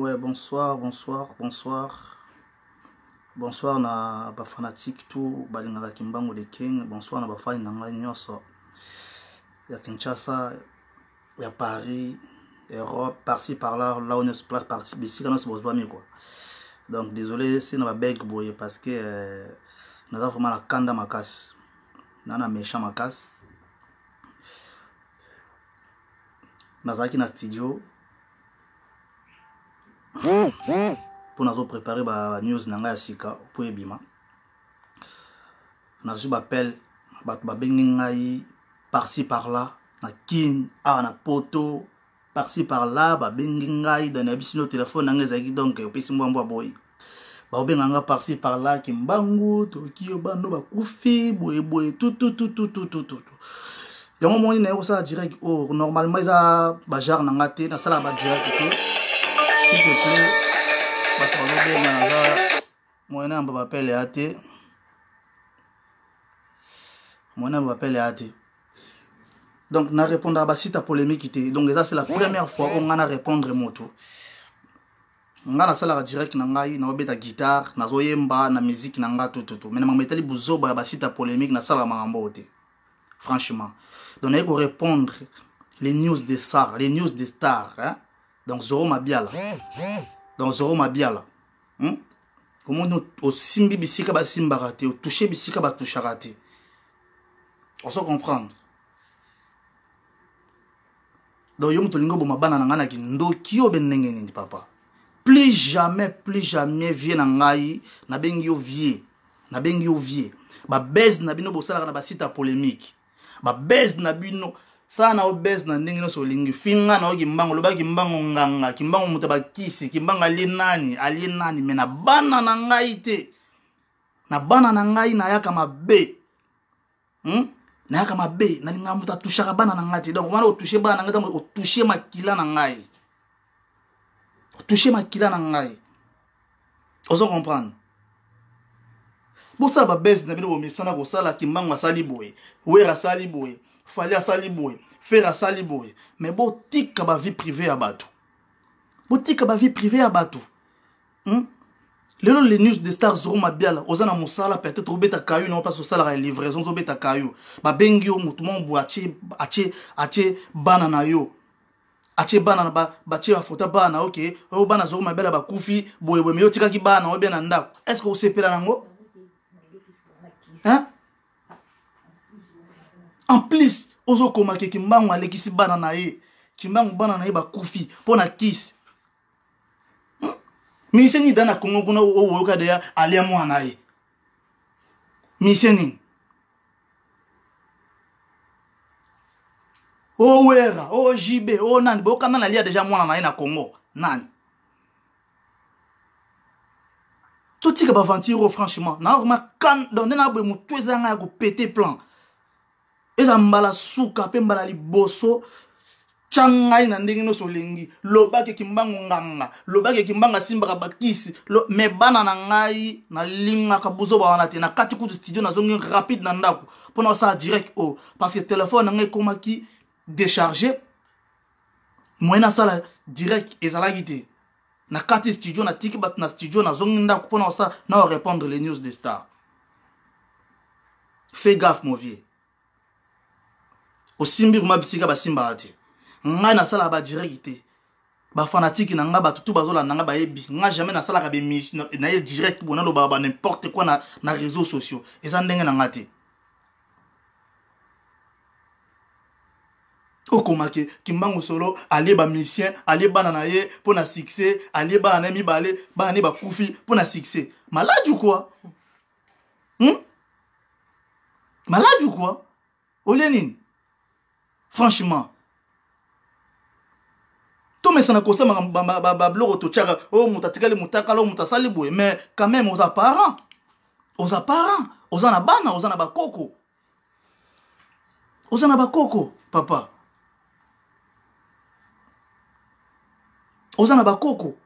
Ouais, bonsoir, bonsoir, bonsoir. Bonsoir na ba fanatique tout balingaka Kimbangu de King. Bonsoir na ba fani na ngai nyonso. Ya Kinshasa, ya Paris, Europe, par-ci par-là, là on se place parti ici quand on se pose pas mieux quoi. Donc désolé si na ba beg boye parce que nous avons vraiment la kanda makas. Nana méchant makas. Nazaki na studio. Pour nous préparer la news nanga sika pour ebima. Nous appel ba bengi ngai par-ci par-là na kin na poto par-ci par-là ba bengi ngai dans abisino téléphone nanga zaki donc opesi mbwa boy. Ba benga par-ci par-là Kimbangu Tokyo bando ba kufi boy tout. Yango moni na yo ça direct normalement ça ba jar nanga te na sala ba direct te. S'il te plaît moi je m'appelle Ate. Donc, je réponds à la site polémique. Donc, ça, c'est la première fois qu'on a répondre à mon tour. On a la direct, on a la guitare, on a la musique, on a tout. Mais on a mis la site polémique, on a franchement. Donc, on va répondre les news des stars, hein? Donc, Zoro Mabiala. Comment nous au simbi bisika ba simbarate au toucher bisika ba toucharate. On se comprendre. Donc yo mutolingo bo mabana na ngana ki ndo kio benenge ndi papa. Plus jamais vie na ngai na bengi yo vie. Ba base na bino bo sala na ba site polémique. Ba base na bino ça na obese na ndenge no so lingi finga na Kimbangu loba Kimbangu nganga Kimbangu mutabakisi Kimbangu alienani mena bana na ngai te na bana na ngai na yaka mabe na yaka mabe na linga muta touchaka bana na ngati donc wana o toucher bana na ngati o toucher makila na ngai ozo comprendre bo sala ba base na bino bo misana ko sala Kimbangu asali boye wera sali boye fallait à Saliboy, faire à Saliboy. Mais bon, tika ba vie privée à bateau. Les news des stars Zoro Mabiala, Ozana Moussala, peut-être au bêta caillou, non pas sur ça la livraison, au bêta caillou. Ba bengio, moutoumon, boache, banana yo. Ache banana bache a fota bana, ok. O bana Zoro Mabiala ba koufi, boye, mais yo tika ki bana, o bien anda. Est-ce que vous savez là nango? Hein? En plus, ozo komake Kimbangu alekisi bana na ye. Kimbangu bana na ye ba kufi pona kiss. Miseni dana Congo kuna owoka deya alia mwana ye. Miseni. O wera, o jibe, o nani boka na lia deja mwana na ye na Congo. Nani? Tout tika ba ventiro franchement. Na vraiment kan donc na bo mutu ezanga ko péter plan. Eza mbala suka pe mbala liboso changai na ndenge no solingi lobake Kimbangu nganga lobake Kimbanga simbaka bakisi me bana na ngai na linga kabuzo ba wana te na kati ku studio na zongi rapide na ndako pona ça direct parce que téléphone na ngai komaki décharger moyena sala direct ezalaki te na kati studio na tiki bat na studio na zongi ndako pona ça na répondre les news des stars. Fais gaffe mon vieux. Au simbi kuma bisika ba simbarati nga na sala ba directe ba fanatique na nga ba tutu bazola na nga ba yebi nga jamais na sala ka be na ye direct bona lo ba n'importe quoi na réseaux sociaux eza ndenge na ngati okomake Kimbangu solo ali ba musicien ali bana na ye pona succès ali bana na mi balé bana ni ba kufi pona succès malade ou quoi malade ou quoi Olenine. Franchement, tout mais ça n'a causé ma blog autochara, oh mutatikali mutakalo mutasali boy, mais quand même aux apparents, aux anabana, aux anabakoko, papa, aux anabakoko.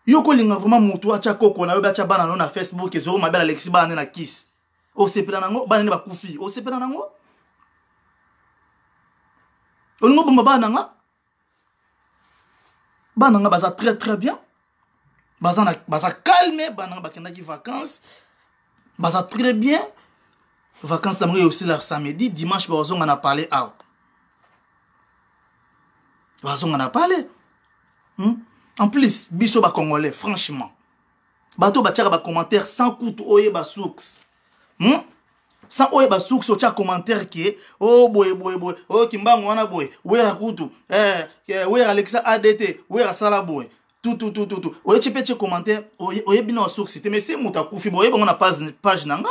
Yoko linga vraiment mutu acha koko na yoba cha bana no na Facebook Zoro Mabiala Alexis bana na kiss. O sepela nango bana ne bakufi, o sepela nango. On ne peut pas bana nga baza très bien. baza calme bana bakendaki vacances baza très bien vacances tamri aussi la samedi dimanche bazonga na parler bazonga na parler en plus biso ba congolais franchement bato batiaka ba commentaire sans coûte oye ba soux sans oye ba soux otia commentaire qui oh boy oh kimbango wana boy wera kutu wera Alexa ADT wera sala boy tout oye petit commentaire oye bino soux c'était mais c'est muta kufi boye bango na page nanga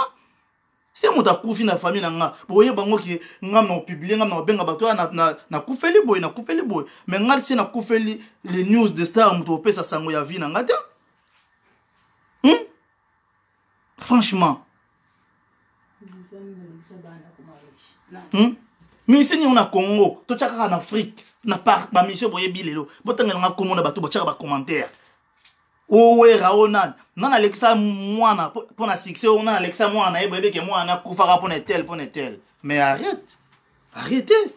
c'est muta kufi na famille nanga boye bango ki ngam na publier ngam na benga bato na kufeli boy mais ngal si na kufeli les news de star muto pesa sango ya vie nanga te franchement mais ici on a Congo to tchaka en Afrique na part ba mission boye bilelo botanga nga komona bato botchaka ba commentaire owe raonan non Alexa mwana pour na succès on a Alexa mwana e bébé que mwana kufaka pour tel mais arrêtez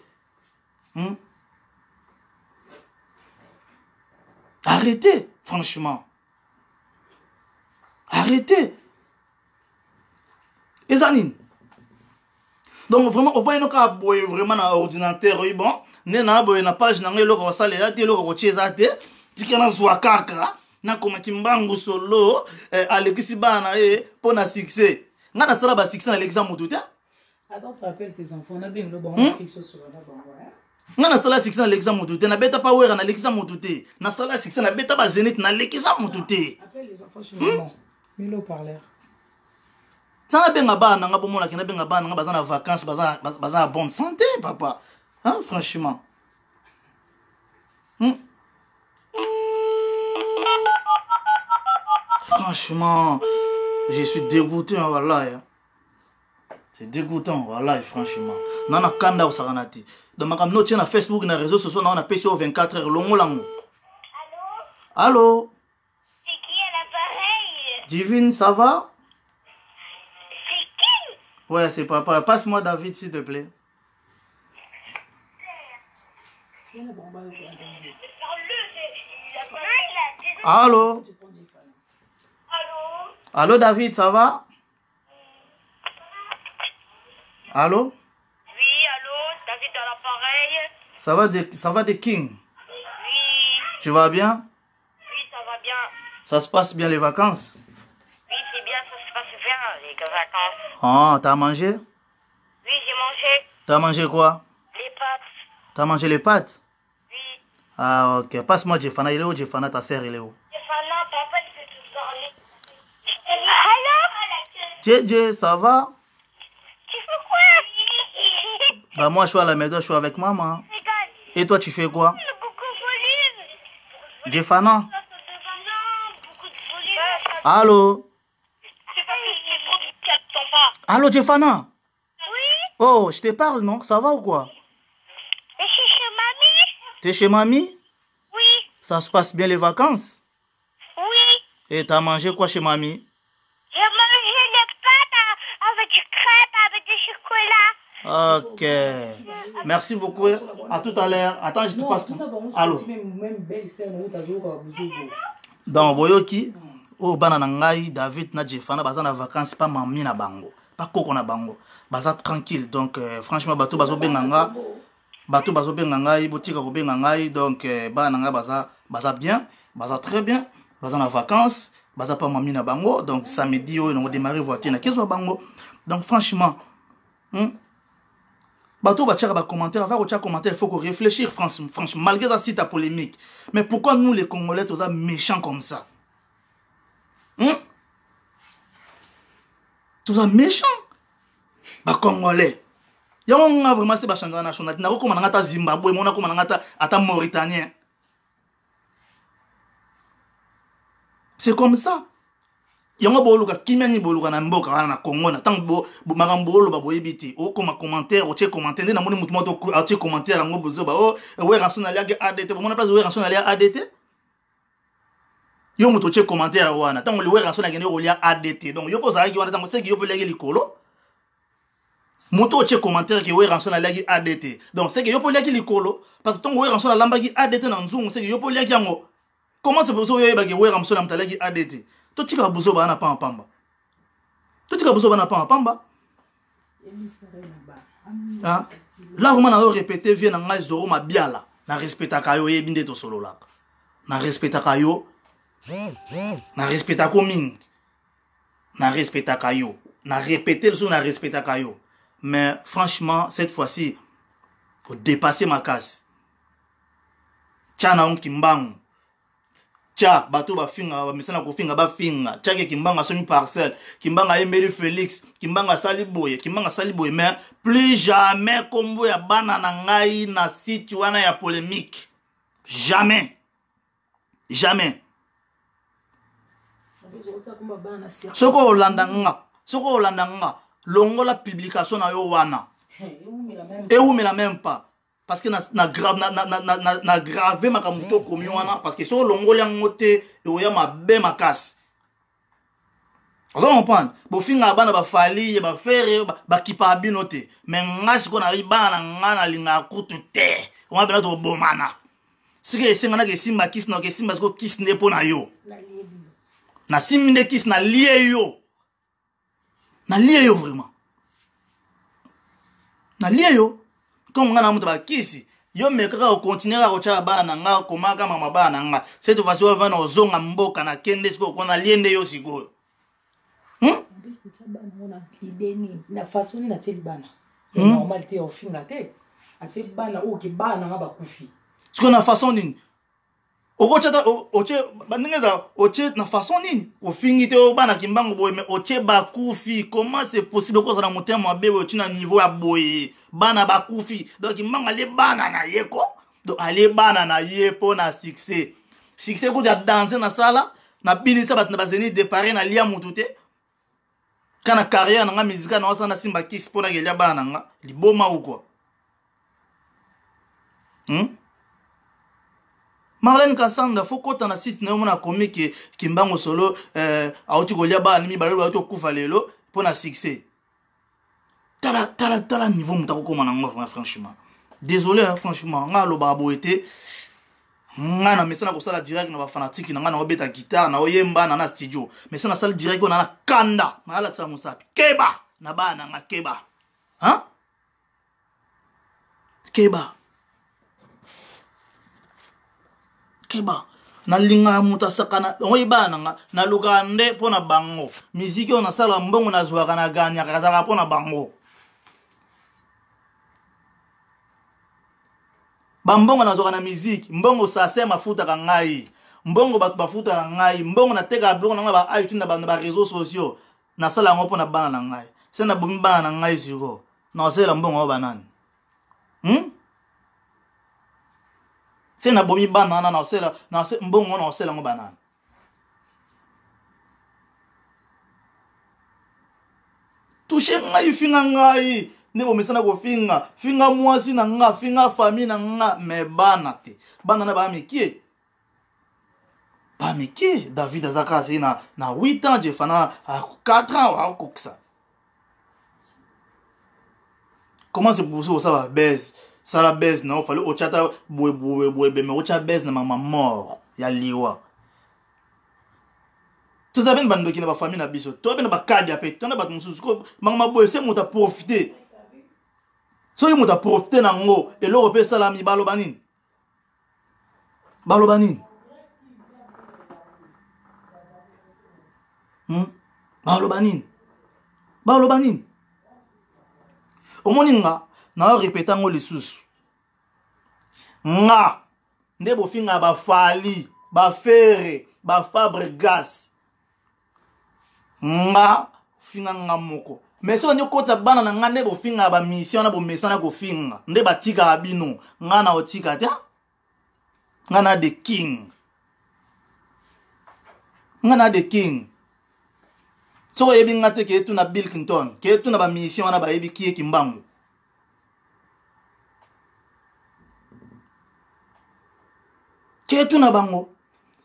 arrêtez franchement arrêtez Ezanine. Donc vraiment on voit ka boy vraiment na ordinateur bon nena boy na page na ngelo ko sale ya te lo ko cheza te tikana zwa kaka na koma timbangu solo Alexis bana pona succès ngana sala ba succès na l'examen tout te attends tu rappelles tes enfants on a bien le bon fixe sur la bon ngana sala succès na l'examen tout te na beta power na l'examen tout te na sala succès na beta ba zenith na l'examen tout te appelle les enfants chez maman mais le parleur ça benga bana nga bomona kena benga bana nga bazana vacances bazana bonne santé papa hein franchement franchement je suis dégoûté voilà c'est dégoûtant voilà franchement nana kanda osaranati dans ma kamno tient na Facebook na réseaux sociaux na on a PCO 24 heures longolango allô c'est qui à l'appareil Divine ça va ouais, c'est papa. Passe-moi David, s'il te plaît. Allô? Allô, David, ça va? Allô? Oui, allô, David à l'appareil. Ça va de King? Oui. Tu vas bien? Oui, ça va bien. Ça se passe bien les vacances? Oui, c'est bien, ça se passe bien les vacances. Oh, t'as mangé? Oui, j'ai mangé. T'as mangé quoi? Les pâtes. T'as mangé les pâtes? Oui. Ah, ok. Passe-moi Jeffana. Il est où Jeffana? Ta sœur, il est où? Jeffana, papa, il fait tout parler. Allô? Djé, ça va? Tu fais quoi? Bah, moi, je suis à la maison, je suis avec maman. Regarde. Et toi, tu fais quoi? Beaucoup de volume. Jeffana? Non, beaucoup de volume. Allô? C'est parce que c'est trop vite qu'elle t'en pas. Allô, Jeffana? Oui? Oh, je te parle, non? Ça va ou quoi? Mais c'est chez mamie? T'es chez mamie? Oui. Ça se passe bien les vacances? Oui. Et t'as mangé quoi chez mamie? J'ai mangé les pâtes avec du crêpes, avec du chocolat. Ok. Merci beaucoup. À tout à l'heure. Attends, je te passe. Allô? Dans Boyoki, au Bananangai, David na Jeffana, baza na vacances, pas mamie na bango. Pas koko na bango. Baza tranquille. Donc, franchement, bateau bazo benganga. Bateau bazo benganga, ibotika ko benganga. Donc, bananga baza bien. Baza très bien. Baza na vacances. Baza pas mamie na bango. Donc, samedi, on va démarrer voiture na kezo bango. Donc, franchement, bateau va tirer un commentaire, avant de commentaire, il faut qu'on réfléchisse franchement, malgré ça, si ta polémique. Mais pourquoi nous, les Congolais, sommes méchants comme ça? Tous méchants? Bah, Congolais. Il y a vraiment ces changement national. Il y a comme un Zimbabwe, il y a comme un Mauritanien. C'est comme ça. Yango boluka kimani boluka na mboka na Congo na tant magambolo ba boyebiti o comme commentaire o che commentaire na moni mutumo to a che commentaire ngo bozo ba o we ranson na lia ADT bo mona place we ranson na lia ADT yo muto che commentaire wana tant le we ranson na gene o lia ADT donc yo poza ki wana tant se ki yo pelegi likolo muto che commentaire ki we ranson na lia ADT donc c'est que yo pelegi likolo parce que tant we ranson na lamba ki ADT na nzungu c'est que yo pelegi yango comment c'est pour ça que vous avez un talagi ADT? Tout ce qui a besoin de pas en pamba. Tout ce qui a besoin de pas en pamba. Là, vous m'avez répété, viens dans l'âge de ma biala. Na respecta kayo et binde to solo là. Na respecta kayo. Na respecta coming. Na respecta kayo. Na répété le son, na respecta kayo. Mais franchement, cette fois-ci, faut dépasser ma casse. Tchana on kimbang. Tcha, bateau ba finga, misana ko finga ba finga. Tcha ke kimbanga soni parcelle. Kimbanga Emery Félix, kimbanga Saliboye, mais plus jamais kombo ya bana na ngai na site wana ya polémique. Jamais. Jamais. Soko Olandanga, longo la publication na yo wana. Et où me la même pas. Parce que na gravé ma kamuto komi wana parce que so longo liangote et oya ma be makas. Vous comprenez? Bo finga bana ba fali ba faire ba kipa binote. Mais ngasi ko na ribana ngana linga kutu te. On va bena to bomana. Si que senga na ke simba kiss na ke simba ko kiss ne po na yo. Na siminde kiss na lié yo. Na lié yo vraiment. Na lié yo. Comme on a un peu kisi, yo me kaka continuer à rocha bana nga komaka mama bana nga. Cette façon va no zonga mboka na kende siko kona liende yo siko. La façon ni na teli bana. Normalité au finga te. A teli bana o ki bana nga ba kufi. Siko na façon nini? Oche bandingeza oche na façon nini? O fingi te o bana kimbango boy mais oche ba kufi. Comment c'est possible ko ça na motema bebe oche na niveau ya boy? Bana bakufi donc manga le bana na yeko donc aller bana na yepo na succès ko ja danser na sala na bilisa bat na bazeni déparer na lia mutute kana carrière na musique na osana simba kiss pona gelia bana nga liboma ou quoi Marlène Kassanda faut kota na site na mona comique kimbango solo auti golia bana mi balelo auti kufa lelo pona succès. Tala niveau mutako koma na franchement. Désolé hein, franchement, nga lo babo été nga na mesana ko sala direct na ba fanatique na nga na obeta guitare na oyemba na studio. Mesana sala direct ko na kanda, na ala tsa musapi. Keba na bana nga keba. Hein? Keba. Na linga muta sakana oyiba nga na lugande pona bango. Musique on na sala mbongo na zwa kana ganya kazaka pona bango. Bambongo na zoka na musique, mbongo sase mafuta ka ngai. Mbongo batu bafuta ka ngai, mbongo na teka blongo na ba iTunes na ba réseaux sociaux. Na sala ngo pona bana na ngai. Sena bumi bana na ngai siko. Na sala mbongo banani. Sena bumi bana na sala na mbongo na sala ngo banani. Touche ngai finga ngai. Nebo mesana ko finga mwasi na nga, finga famille na nga, mais bana te. Bana na ba mikie. Ba mikie, David azaka na 8 ans, Jefana à 4 ans wa koksa. Comment c'est pour ça va baisse? Ça la baisse non, fallait o chata boue mais o chata baisse na maman mort, ya liwa. Tu as bien bando qui na ba famille na biso. Tu as bien ba kadi apé, tu na ba mususu ko mama boy c'est muta profiter. So you muta profiter nango et lo repé salami balobanin. Balobanin. Balobanin. Omoninga na répétant ngo les sous. Nga ndebo finga ba fali, ba fere, ba Fabregas. Nga finga nga moko. Mais si on y kota bana na nga ndebo finga ba mission na bo mesana ko finga. Ndeba tika abino, nga na otika tia. Nga na the king. Nga na the king. So ebi ngate ke etu na Bill Clinton, ke etu na ba mission na ba ebi kie kimbangu. Ke etu na bango.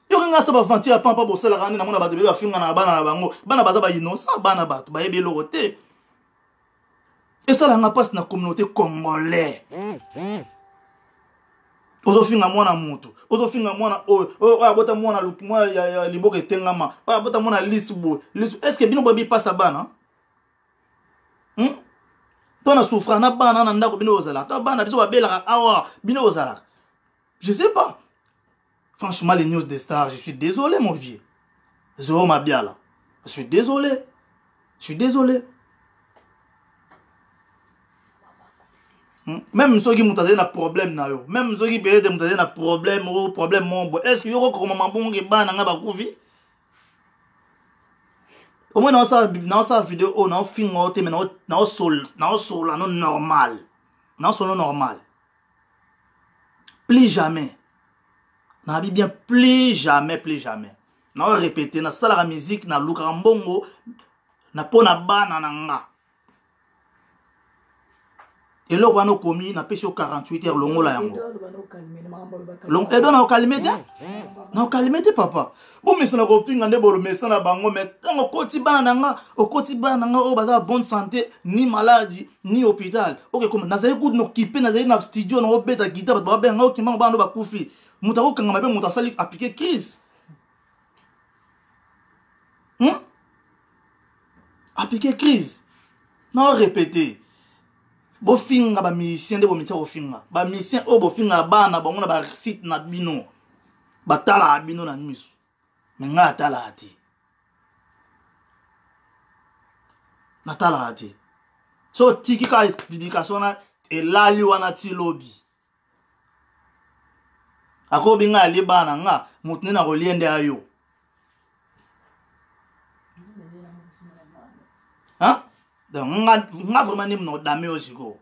Yo nga sa ba fanti apa pa bosala kandi na mona ba tebe ba finga na bana na bango. Bana baza ba innocent bana batu ba ebi lokote. Et ça la nga passe na communauté congolais. ozofinga mwana moto ozofinga mwana oyo abota mwana ya liboko etengama oyo abota mwana lisbo est-ce que bino bobi pasa bana to na souffra na bana na ndako bino ozala to bana biso babelaka awa bino ozala je sais pas franchement les news des stars je suis désolé mon vieux Zoro Mabiala je suis désolé même ceux qui m'ont un problème na yo même ceux qui payent des un problème mon est-ce que yo ko maman bon ke bana nga ba kuvi au moins dans sa vidéo on a film on te mais na sol normal plus jamais na bien plus jamais na répéter na sala la musique na luka mbongo na pona bana na nga et là, on a commis, on a pêché 48 heures, on a calmé. On a calmé, papa. Bon, mais ça n'a pas fait mais ça n'a pas mais quand on quotidien, on a bonne santé, ni maladie, ni hôpital. Ok, comme nous avons nous équipé, nous avons un studio, nous avons un guitare, nous avons un qui m'a bandu bakoufi. Nous avons quand même nous avons appliqué crise. Appliqué crise. Non répéter. Bofinga ba musicien de bomitia bofinga ba musicien o bofinga bana bango na ba site na bino batala bino na miso nga atala ati natala ati so tiki ka publication na elali wana ti lobby akobi nga ali bana nga mutune na koliende ayo hein donc nga vraiment ni no dame osiko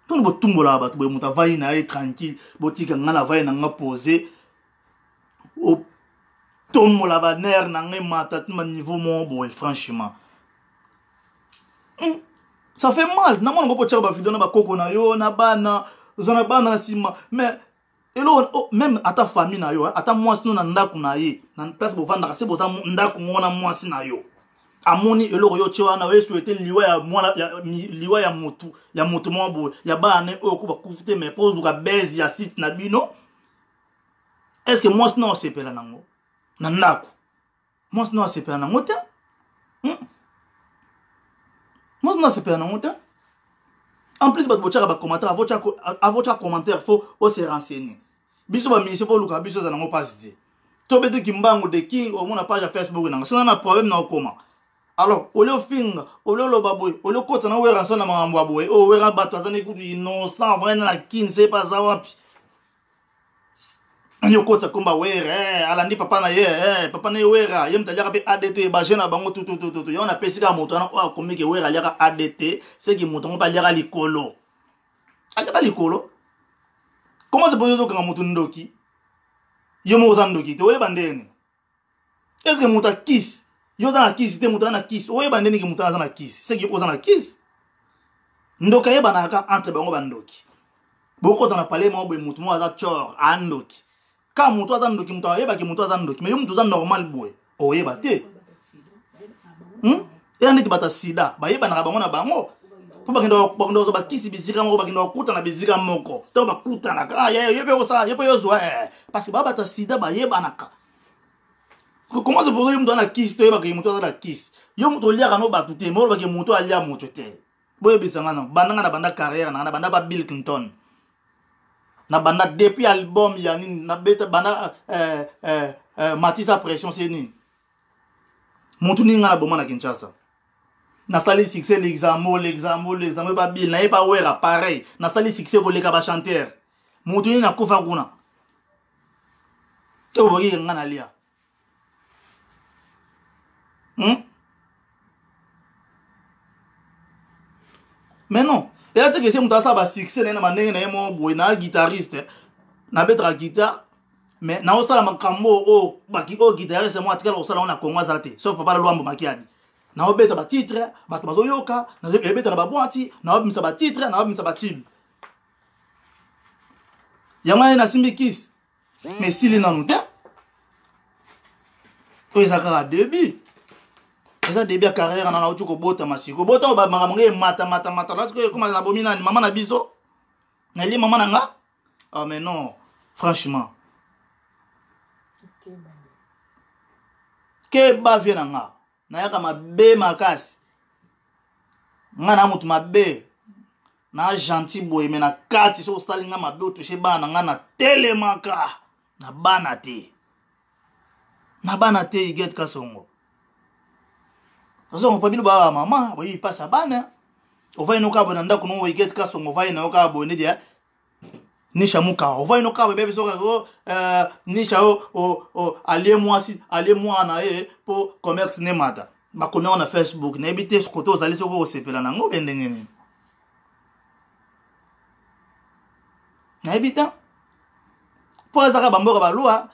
tout le tumbo là bato muta vai na tranquille botika nga na vai na nga poser au tombo la banner na nga mata tuma niveau mon boy franchement ça fait mal na mona ko ba vidéo na ba koko na yo na bana zona bana na sima mais elo même ata famille na yo ata moi sino na ndaku na ye na place bo vanda se bota ndaku ngona moi sina yo amoni eloko yo tchewa na we souhaiter liwa ya mwana liwa ya mutu mwabo ya bana ko ba kufite mais pose ka base ya site na bino est-ce que moi non c'est pela nango na ndako moi non c'est pela nango te moi non c'est pela nango te en plus ba bochaka ba commentaire avocha commentaire faut se renseigner biso ba mission pour luka biso za nango passe dit to bete kimbango de ki au mona page Facebook nango c'est un problème na comment alors au lieu finga au lieu lobaboy au lieu kota na wera sona mambo aboy o wera bato azani kutu innocent vraiment la kin c'est pas ça wapi anyo kota komba wera alandi papa na ye papa na wera yem talia pe ADT ba jena bango tout yo na pesika moto na o komike wera liaka ADT c'est qui moto pa liaka likolo ata likolo comment c'est possible que moto ndoki yo mo zandoki te oyeba ndene est-ce que moto kiss yo na kiss te moto na kiss oyeba ndene ki moto na kiss c'est qui pose na kiss ndoka yeba na ka entre bango bandoki boko tana parler mo be moto mo aza chor andoki ka moto aza ndoki moto yeba ki moto aza ndoki mais yo moto aza normal boy oyeba te et ndiki bata sida ba yeba na bango na bango po bakendo ba kiss bizika mo bakendo kuta na bizika moko to ba kuta na ka yebe osala yebe yozwa parce que ba bata sida ba yeba na ka comment c'est pour ça que je kiss to yeba ke moto aza kiss yo moto liaka no batu te mo ba ke moto alia moto te boye bisanga na bandanga na banda carrière na banda ba Bill Clinton na banda depuis album ya nini na beta banda Matissa pression c'est nini moto ninga na bomana Kinshasa na sali succès l'examen ba Bill na pas wera pareil na sali succès ko leka ba chanteur moto ni na kufa kuna to boki nga na lia mais non et là que c'est mon ça ba succès na mandenge na mo boy na guitariste na betra guitare mais na osala makambo o baki o guitariste moi atikala osala on a Congo zalate sauf papa Luambo Makiadi na obeta ba titre bato bazoyoka na ebeta na ba boîte na obimisa ba titre na obimisa ba tube yamane na simbi kiss mais sili na nous te to ezaka début eza début ya carrière na utu ko bota masiko bota ba makambo nge mata parce que comment na bomina ni mama na biso Nali maman nanga. Ah mais non, franchement. Ke ba vie nanga. Na yaka mabe makasi. Nga na mutu mabe. Na gentil boy mais na kati so stalinga mabe otouché bana nga na telemaka. Na bana te. Na bana te Iget Kasongo. Kasongo pa bino ba mama, boyi pasa bana. Ovai no kabo nanda kuno Iget Kasongo vai na kabo ni dia. Nisha muka ovai no kabo bebe so ko nisha o aller moi na pour commerce ne mata. Ba kono na Facebook na ebite koto zali so ko sepela na ngo bendengeni. Na ebita. Po ezaka bamboka balua.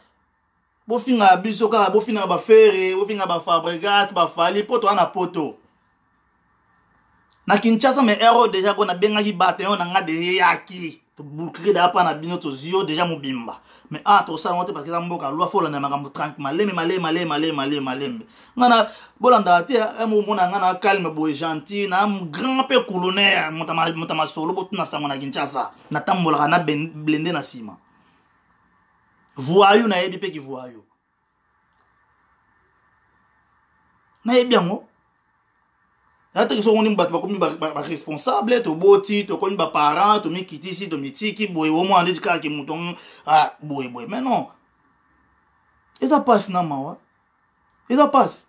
Bofinga biso kaka bofinga ba fere, bofinga ba Fabregas, ba Fali poto ana poto. Na Kinshasa me ero déjà ko na benga ki bataillon na nga de yaki. To boucler da pa na bino to zio déjà mobimba. Mais to ça monte parce que ça mboka loi fo la na makambo tranquille maleme. Ngana bolanda te mo mona ngana calme boy gentil na grand pe colonel motama solo botuna sango na Kinshasa. Na tambola na blende na sima. Voyou na yebi pe ki voyou. Na yebi yango. Yata ki so ngoni mbat ba komi ba responsable to boti to komi ba parent to mi kitisi to mi tiki boy wo mo ande ka ki muton boy mais non. Et ça passe na mawa. Et ça passe.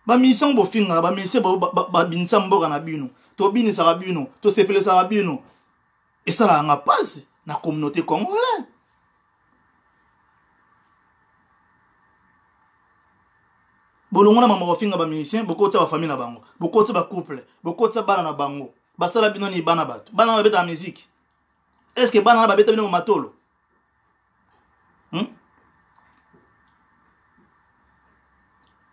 Ba mission bo finga ba mission ba binsa mboka na bino. To bini sa bino, to sepele sa bino. Et ça la nga passe na communauté congolaise. Bolongona mama wafinga ba musicien boko tsa ba famille na bango boko tsa ba couple boko tsa bana na bango basala bino ni bana bato bana ba beta musique est-ce que bana ba beta bino matolo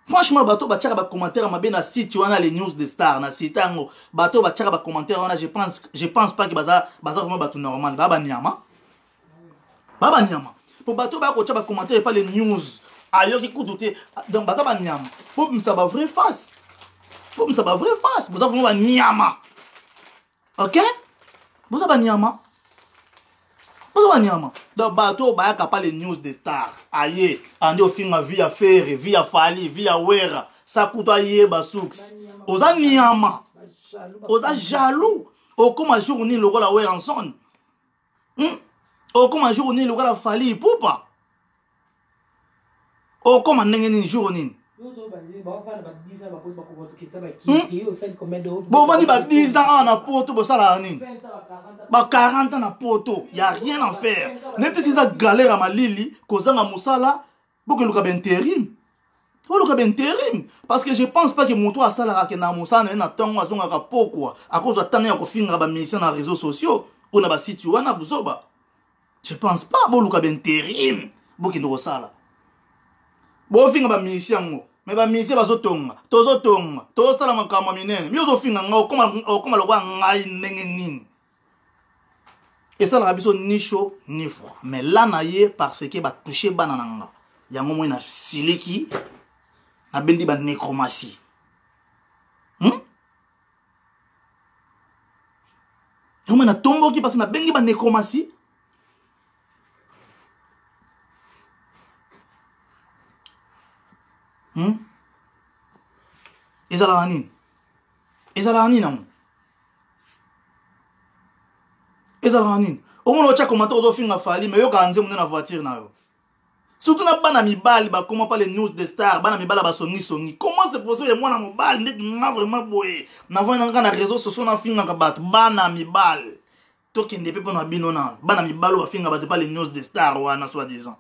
franchement bato ba tchaka ba commentaire mabe na site wana les news de star na site ngo bato ba tchaka ba commentaire wana je pense pas que baza vraiment bato normal baba nyama pour bato ba ko tchaka ba commentaire pas les news ailleurs qui coûte donc baza ba nyama pour me ça ba vraie face vous avez vraiment nyama ok vous avez nyama donc bato ba yaka pas les news de star aye ande au film via Ferre via Fali via Wera ça coûte aye ba souks oza nyama oza jaloux au comme journée le rôle Wera enson au comme journée le rôle Fali poupa. Oh, comment n'est-ce jour ni? Bon, va dire 10 ans na poto, bon ça là ni. Bah 40 ans na poto, y a rien à faire. N'importe si ça galère à ma lili, cause na musala, beaucoup le cas intérim. Oh le cas intérim, parce que je pense pas que mon toit ça là que na musala na tongo azonga ka poko, à cause de tane ya ko finga ba mission na réseaux sociaux, on a ba site wana buzoba. Je pense pas bon le cas intérim, beaucoup de ça. Bo finga ba mission mais ba mission bazotonga to sala makama minene mi ozofinga ngo koma lokwa ngai ndenge nini et ça la biso ni chaud ni froid mais là na ye parce que ba toucher bana nanga yango mo na siliki na bendi ba nécromancie yo na tombo ki parce que na bengi ba nécromancie. Ezalanin au moins tu as commenté aux films Fali mais yo kanze mon na voiture na yo surtout na bana mibali ba comment pas les news de star bana mibala ba songi comment c'est possible moi na mobile net na vraiment boye na voix na réseaux sociaux na film ka bat bana mibali to kende pe na bino na bana mibalo ba finga ba pas les news de star wana soi disant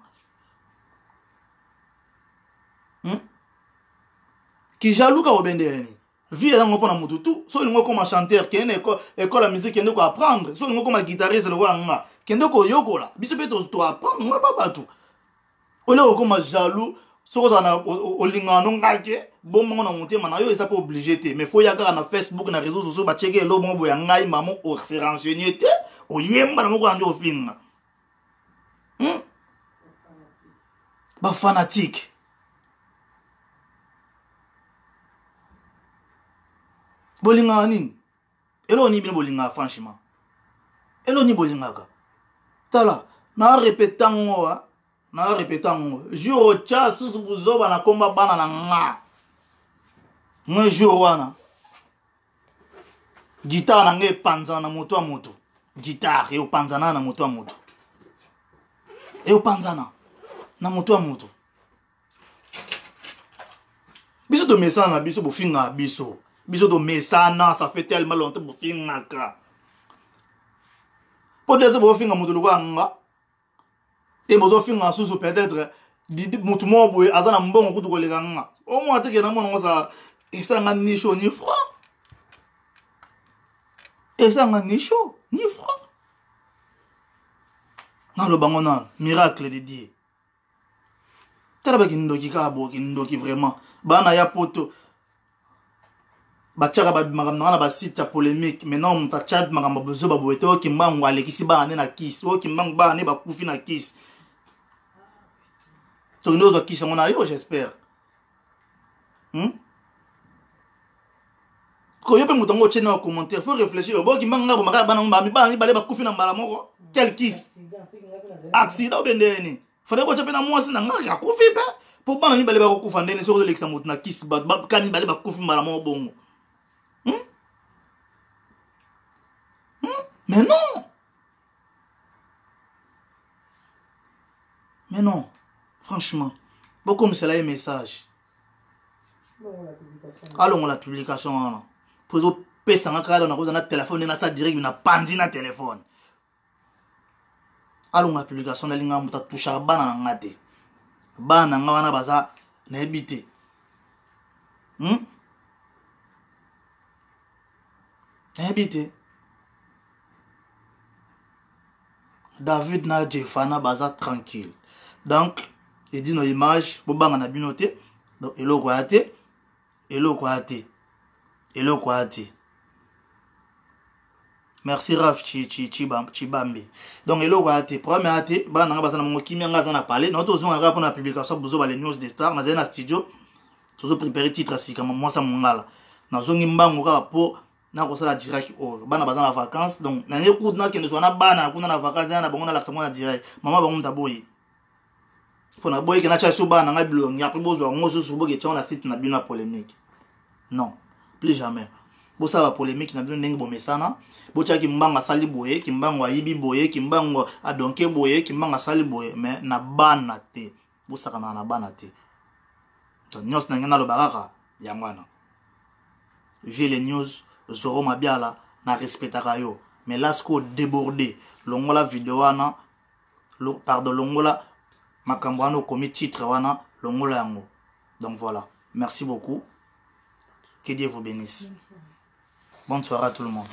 qui jaloux ka obendeni vie là on prend mututu so lingo comme chanteur qui est école la musique qui est ko apprendre so lingo comme guitariste le wanga qui est ko yokola biso pe to apprendre nga baba tout ole comme jaloux so ko na olingano ngake bon mon na monter mana yo ça pas obligé té mais faut ya ka na Facebook na réseaux sociaux ba checker lo bon boya ngai maman o se renseigner té o yemba na ko ando finga ba fanatique. Bolinga nini? Elo ni bien bolinga franchement. eloni bolingaka tala na répétango na répétango jour cha susu buzoba na komba bana na nga un jour wana guitare na nge panza na moto a moto guitare e panzana na moto a moto e panzana na moto a moto biso do mesana biso bofinga biso do mesana ça fait tellement longtemps bofinga ka po dese bofinga moto lukwa nga et bozo finga susu peut-être mutu mo boye azana mbongo kutu koleka nga o mo ateke na mona ngosa esanga ni chaud ni froid esanga ni chaud ni froid na lo bango na miracle de Dieu tala ba kindoki ka bo kindoki vraiment bana ya poto bachaka ba makambo na ba site polémique maintenant on ta chat makambo bozo ba boete o kimbango alekisi bana na kiss o kimbango bana ne ba kufi na kiss. So nous qui sont là, j'espère. Quand il peut me donner un commentaire, il faut réfléchir. Bon, qui m'a quel kiss? Accident, ben faudrait que tu aies moi si n'a koufi pour pas aller ba koufa ndene sur l'examen na kiss ba kani ba koufi malamo bongo. Mais non. Mais non. Franchement, beaucoup me c'est là un message. Allons la publication. Pour vous payer un cadre, on a un téléphone, on a ça direct, on a pandi na téléphone. Allons la publication, la ligne on a touché à ban en ngate. Ban en ngana baza n'habité. N'habité. David na Jefana baza tranquille. Donc il dit nos images, bobanga na binoté, donc elo kwate, merci Raf Chibambi. Donc elo kwate, premier até, bana nga basana mo kimi nga na parler, notre ozon nga pour la publication bozo ba les news des stars, na zena studio, toujours préparer titre si comme moi ça mongala. Na zongi mbango ka po na ko sala direct o bana bazana vacances, donc na yeku na ke na bana kuna na vacances na bango na la samona direct. Maman bango mtaboyi. Pour na boy que na chasse ba na ngabilo nya pe bozo ngoso subo ke tona site na bino polémique. Non, plus jamais. Bo ça va polémique na bino ndenge bomesana, bo tia ki mbanga sali boye, ki mbanga yibi boye, ki mbanga adonke boye, ki mbanga sali boye, mais na bana te. Bo saka na bana te. Donc nyos na ngena lo baraka yangwana. J'ai les news zoro mabiala na respectaka yo, mais là ce qu'on débordé, longola vidéo wana, pardon longola Makambwano commis titre wana longola yango. Donc voilà. Merci beaucoup. Que Dieu vous bénisse. Bonne soirée à tout le monde.